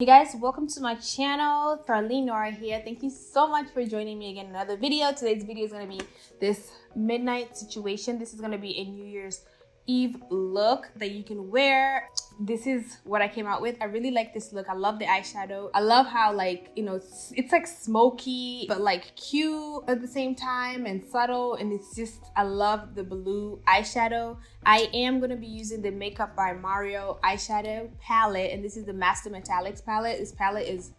Hey guys, welcome to my channel. Charlene Norah here. Thank you so much for joining me again in another video. Today's video is going to be this midnight situation. This is going to be a New Year's Eve look that you can wear. This is what I came out with. I really like this look. I love the eyeshadow. I love how, like, you know, it's like smoky but like cute at the same time and subtle, and it's just, I love the blue eyeshadow. I am going to be using the Makeup by Mario eyeshadow palette, and this is the Master Metallics palette. This palette is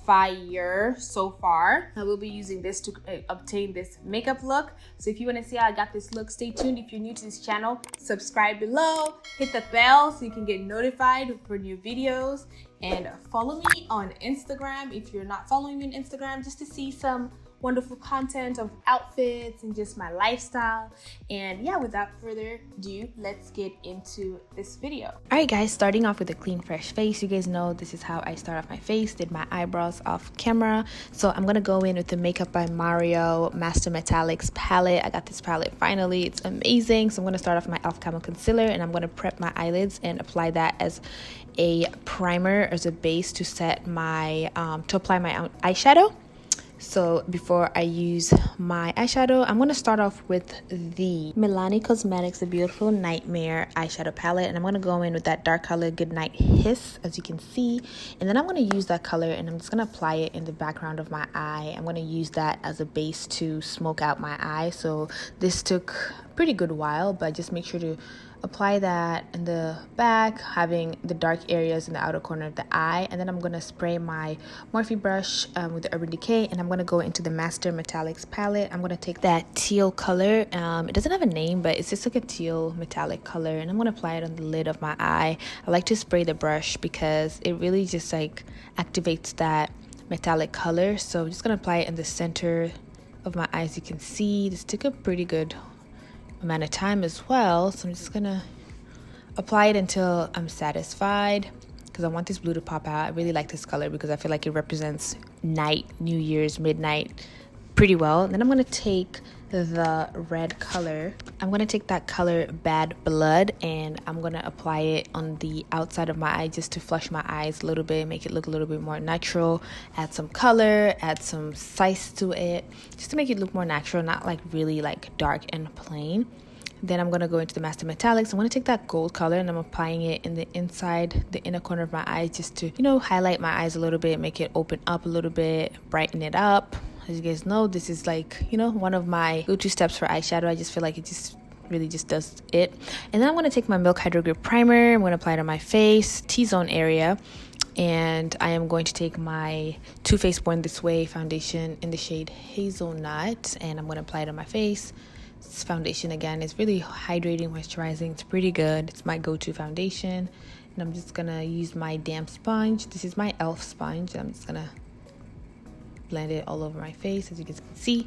fire so far. I will be using this to obtain this makeup look. So if you want to see how I got this look, stay tuned. If you're new to this channel, subscribe below, hit the bell so you can get notified for new videos, and follow me on Instagram if you're not following me on Instagram, just to see some wonderful content of outfits and just my lifestyle. And yeah, without further ado, let's get into this video. All right guys, starting off with a clean fresh face. You guys know this is how I start off my face. Did my eyebrows off camera, so I'm gonna go in with the Makeup by Mario Master Metallics palette. I got this palette finally. It's amazing. So I'm gonna start off my e.l.f. camo concealer, and I'm gonna prep my eyelids and apply that as a primer, as a base to set my to apply my eyeshadow. So before I use my eyeshadow, I'm going to start off with the Milani Cosmetics The Beautiful Nightmare eyeshadow palette, and I'm going to go in with that dark color Goodnight Hiss, as you can see. And then I'm going to use that color and I'm just going to apply it in the background of my eye. I'm going to use that as a base to smoke out my eye. So this took a pretty good while, but just make sure to apply that in the back, having the dark areas in the outer corner of the eye. And then I'm going to spray my Morphe brush with the Urban Decay, and I'm going to go into the Master Metallics palette. I'm going to take that teal color. It doesn't have a name, but it's just like a teal metallic color, and I'm going to apply it on the lid of my eye. I like to spray the brush because it really just like activates that metallic color. So I'm just going to apply it in the center of my eye. As you can see, this took a pretty good amount of time as well, so I'm just gonna apply it until I'm satisfied, because I want this blue to pop out. I really like this color because I feel like it represents night, New Year's, midnight pretty well. And then I'm gonna take the red color. I'm gonna take that color Bad Blood, and I'm gonna apply it on the outside of my eye just to flush my eyes a little bit, make it look a little bit more natural, add some color, add some size to it, just to make it look more natural, not like really like dark and plain. Then I'm gonna go into the Master Metallics. I'm gonna take that gold color and I'm applying it in the inside, the inner corner of my eye, just to, you know, highlight my eyes a little bit, make it open up a little bit, brighten it up. As you guys know, this is like, you know, one of my go-to steps for eyeshadow. I just feel like it just really just does it. And then I'm going to take my Milk Hydro Grip Primer. I'm going to apply it on my face, T-zone area. And I am going to take my Too Faced Born This Way foundation in the shade Hazelnut, and I'm going to apply it on my face. This foundation, again, is really hydrating, moisturizing. It's pretty good. It's my go-to foundation. And I'm just going to use my damp sponge. This is my e.l.f. sponge. I'm just going to blend it all over my face, as you guys can see.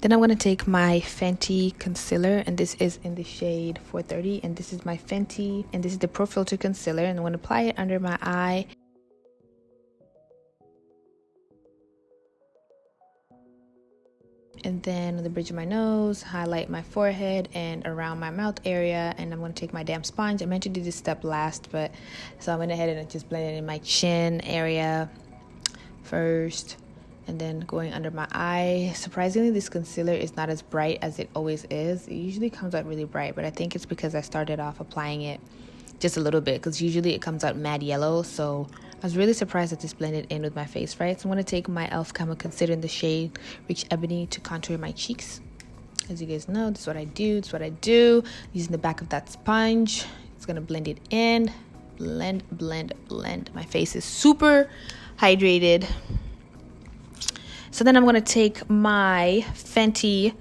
Then I'm going to take my Fenty concealer, and this is in the shade 430, and this is my Fenty, and this is the Pro Filtr concealer, and I'm going to apply it under my eye. And then on the bridge of my nose, highlight my forehead and around my mouth area. And I'm going to take my damp sponge. I meant to do this step last, but so I went ahead and just blended it in my chin area first, and then going under my eye. Surprisingly, this concealer is not as bright as it always is. It usually comes out really bright, but I think it's because I started off applying it just a little bit, because usually it comes out mad yellow. So I was really surprised that this blended in with my face, right? So I'm going to take my e.l.f. camo concealer in the shade Rich Ebony to contour my cheeks. As you guys know, this is what I do. This is what I do. Using the back of that sponge, it's going to blend it in. Blend, blend, blend. My face is super hydrated. So then I'm going to take my Fenty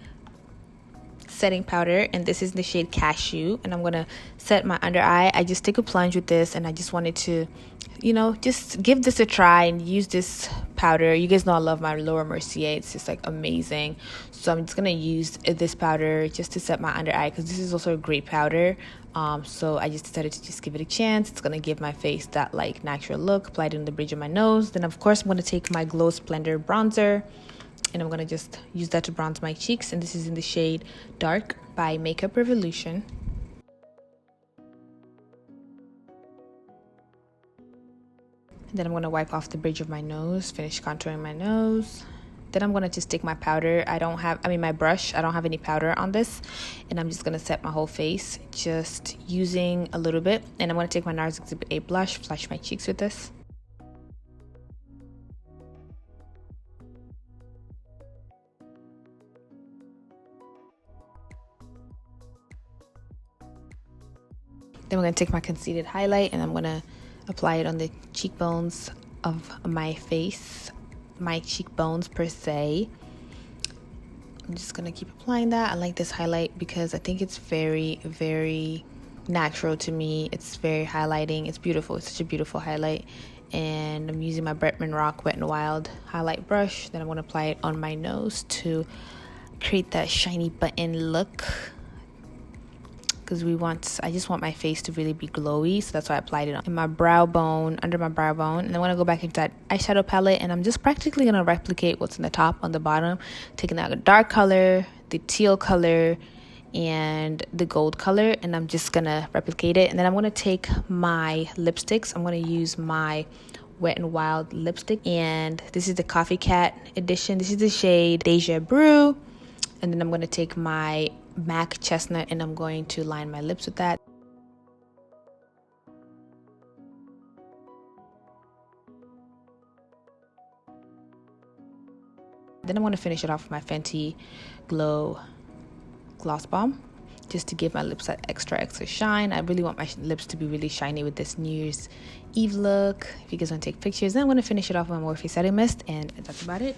setting powder, and this is the shade Cashew, and I'm going to set my under eye. I just take a plunge with this, and I just wanted to, you know, just give this a try and use this powder. You guys know I love my Laura Mercier. It's just like amazing. So I'm just going to use this powder just to set my under eye, because this is also a great powder. So I just decided to just give it a chance. It's going to give my face that like natural look. Applied it on the bridge of my nose. Then of course I'm going to take my Glow Splendor bronzer, and I'm gonna just use that to bronze my cheeks, and this is in the shade Dark by Makeup Revolution. And then I'm gonna wipe off the bridge of my nose, finish contouring my nose. Then I'm gonna just take my powder. My brush. I don't have any powder on this, and I'm just gonna set my whole face, just using a little bit. And I'm gonna take my Nars Exhibit A blush, flush my cheeks with this. Then we're gonna take my concealed highlight, and I'm gonna apply it on the cheekbones of my face, my cheekbones per se. I'm just gonna keep applying that. I like this highlight because I think it's very, very natural to me. It's very highlighting. It's beautiful. It's such a beautiful highlight. And I'm using my Bretman Rock Wet n Wild highlight brush. Then I'm gonna apply it on my nose to create that shiny button look, because I just want my face to really be glowy, so that's why I applied it in my brow bone, under my brow bone. And I want to go back into that eyeshadow palette, and I'm just practically gonna replicate what's in the top on the bottom, taking out a dark color, the teal color, and the gold color, and I'm just gonna replicate it. And then I'm gonna take my lipsticks. I'm gonna use my Wet n Wild lipstick, and this is the Coffee Cat edition. This is the shade Deja Brew. And then I'm gonna take my MAC Chestnut, and I'm going to line my lips with that. Then I'm going to finish it off with my Fenty Glow Gloss Bomb, just to give my lips that extra shine. I really want my lips to be really shiny with this New Year's Eve look. If you guys want to take pictures, then I'm going to finish it off with my Morphe Setting Mist, and that's about it.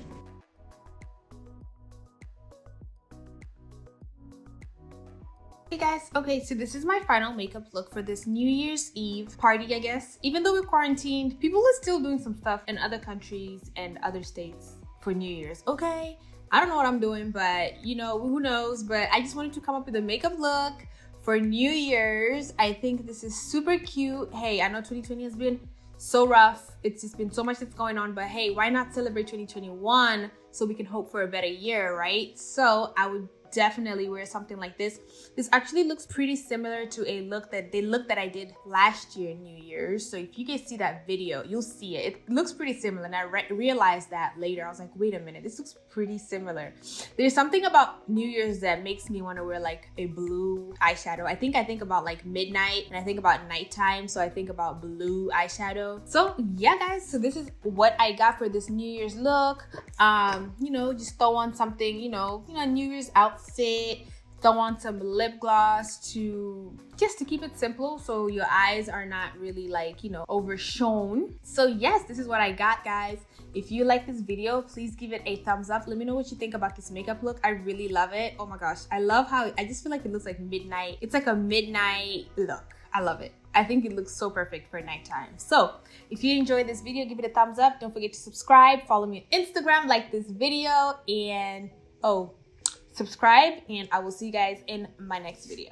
Hey guys, okay, so this is my final makeup look for this New Year's Eve party, I guess. Even though we're quarantined, people are still doing some stuff in other countries and other states for New Year's, okay? I don't know what I'm doing, but you know, who knows? But I just wanted to come up with a makeup look for New Year's. I think this is super cute. Hey, I know 2020 has been so rough. It's just been so much that's going on, but hey, why not celebrate 2021 so we can hope for a better year, right? So I would definitely wear something like this. This actually looks pretty similar to a look that I did last year New Year's. So if you guys see that video, you'll see it. It looks pretty similar, and I realized that later. I was like, wait a minute, this looks pretty similar. There's something about New Year's that makes me want to wear like a blue eyeshadow. I think about like midnight, and I think about nighttime, so I think about blue eyeshadow. So yeah guys, so this is what I got for this New Year's look. You know, just throw on something, you know, New Year's outfit, throw on some lip gloss just to keep it simple, so your eyes are not really like, overshone. So yes, this is what I got, guys. If you like this video, please give it a thumbs up. Let me know what you think about this makeup look. I really love it. Oh my gosh, I love how I just feel like it looks like midnight. It's like a midnight look. I love it. I think it looks so perfect for nighttime. So if you enjoyed this video, give it a thumbs up. Don't forget to subscribe, follow me on Instagram, like this video, and subscribe, and I will see you guys in my next video.